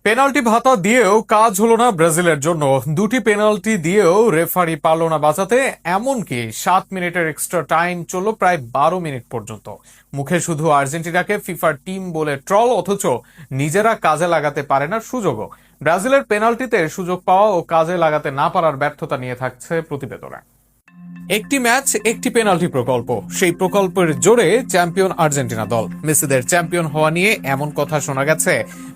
Penalty ভাতা দিয়েও কাজ হলো না ব্রাজিলের জন্য। দুটি পেনাল্টি দিয়েও রেফারি পারল না বাঁচাতে। এমনকি 7 মিনিটের এক্সট্রা টাইম চলল প্রায় 12 মিনিট পর্যন্ত। মুখে শুধু আর্জেন্টিনাকে ফিফার টিম বলে ট্রল, অথচ নিজেরা কাজে লাগাতে পারে না সুযোগও। ব্রাজিলের পেনাল্টিতে সুযোগ পাওয়া ও কাজে লাগাতে না পারার ব্যর্থতা নিয়ে থাকছে প্রতিবেদনে। একটি ম্যাচ একটি পেনাল্টি প্রকল্প, সেই প্রকল্পের জোরে চ্যাম্পিয়ন আর্জেন্টিনা দল। মেসিদের চ্যাম্পিয়ন হওয়া নিয়ে এমন কথা শোনা গেছে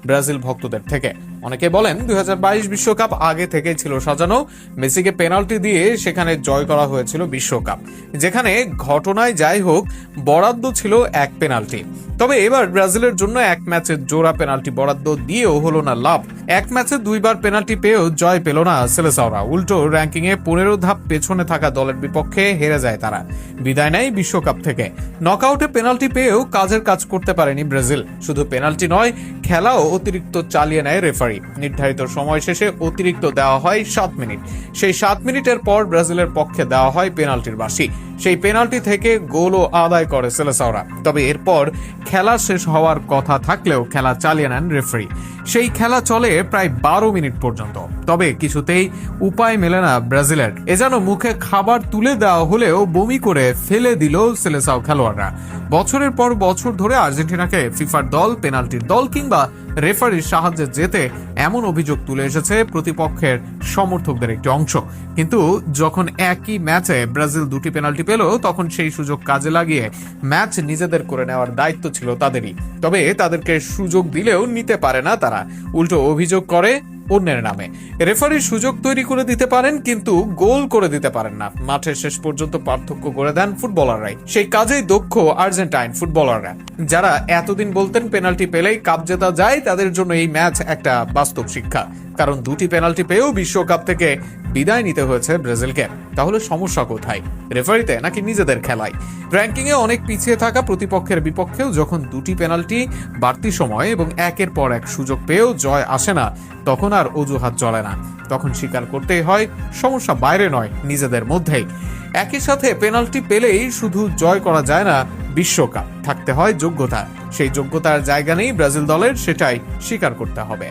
ব্রাজিল ভক্তদের থেকে। অনেকে বলেন 2022 বিশ্বকাপ আগে থেকেই ছিল সাজানো। মেসিকে পেনাল্টি দিয়ে সেখানে জয় করা হয়েছিল বিশ্বকাপ, যেখানে ঘটনায় যাই হোক বরাদ্দ ছিল এক পেনাল্টি। তবে এবার ব্রাজিলের জন্য এক ম্যাচে জোড়া পেনাল্টি বরাদ্দ দিয়েও হলো না লাভ। এক ম্যাচে দুইবার পেনাল্টি পেয়েও জয় পেল না সেলেসাওরা। উল্টো র্যাঙ্কিং এ 15 ধাপ পেছনে থাকা দলের বিপক্ষে হেরে যায় তারা, বিদায় নেয় বিশ্বকাপ থেকে। নকআউটে পেনাল্টি পেয়েও কাজের কাজ করতে পারেনি ব্রাজিল। শুধু পেনাল্টি নয়, খেলাও অতিরিক্ত চালিয়ে নেয় রেফারি। নির্ধারিত সময় শেষে অতিরিক্ত দেওয়া হয় 7 মিনিট। সেই 7 মিনিটের পর ব্রাজিলের পক্ষে দেওয়া হয় পেনাল্টির বাঁশি। সেই পেনাল্টি থেকে গোলও আদায় করে সেলেসাওরা। তবে এরপর খেলা শেষ হওয়ার কথা থাকলেও খেলা চালিয়ে নেন রেফারি। সেই খেলা চলে প্রায় 12 মিনিট পর্যন্ত। তবে কিছুতেই উপায় মেলে না ব্রাজিলের। এ যেন মুখে খাবার তুলে দেওয়া হলেও বমি করে ফেলে দিল সেলেসাও খেলোয়াড়রা। বছরের পর বছর ধরে আর্জেন্টিনাকে ফিফার দল, পেনাল্টির দল কিংবা রেফারির সাহায্যে যেতে এমন অভিযোগ তুলে এসেছে প্রতিপক্ষের সমর্থকদের একটি অংশ। কিন্তু যখন একই ম্যাচে ব্রাজিল দুটি পেনাল্টি পেল, তখন সেই সুযোগ কাজে লাগিয়ে ম্যাচ নিজেদের করে নেওয়ার দায়িত্ব ছিল তাদেরই। তবে তাদেরকে সুযোগ দিলেও নিতে পারে না তারা, উল্টো অভিযোগ করে অন্যের নামে। রেফারি সুযোগ তৈরি করে দিতে পারেন, কিন্তু গোল করে দিতে পারেন না। মাঠের শেষ পর্যন্ত পার্থক্য করে দেন ফুটবলাররাই। সেই কাজেই দক্ষ আর্জেন্টাইন ফুটবলাররা, যারা এতদিন বলতেন পেনাল্টি পেলেই কাপ জেতা যায়, তাদের জন্য এই ম্যাচ একটা বাস্তব শিক্ষা। কারণ দুটি পেনাল্টি পেয়েও বিশ্বকাপ থেকে বিদায় নিতে হয়েছে ব্রাজিলকে। তাহলে সমস্যা কোথায়, রেফারিতে নাকি নিজেদের খেলায়? র্যাঙ্কিং এ অনেক পিছিয়ে থাকা প্রতিপক্ষের বিপক্ষেও যখন দুটি পেনাল্টি, বাড়তি সময় এবং একের পর এক সুযোগ পেয়েও জয় আসে না, তখন আর অজুহাত চলে না। তখন স্বীকার করতেই হয় সমস্যা বাইরে নয়, নিজেদের মধ্যেই। একই সাথে পেনাল্টি পেলেই শুধু জয় করা যায় না, বিশ্বকাপ থাকতে হয় যোগ্যতা। সেই যোগ্যতার জায়গা নেই ব্রাজিল দলের, সেটাই স্বীকার করতে হবে।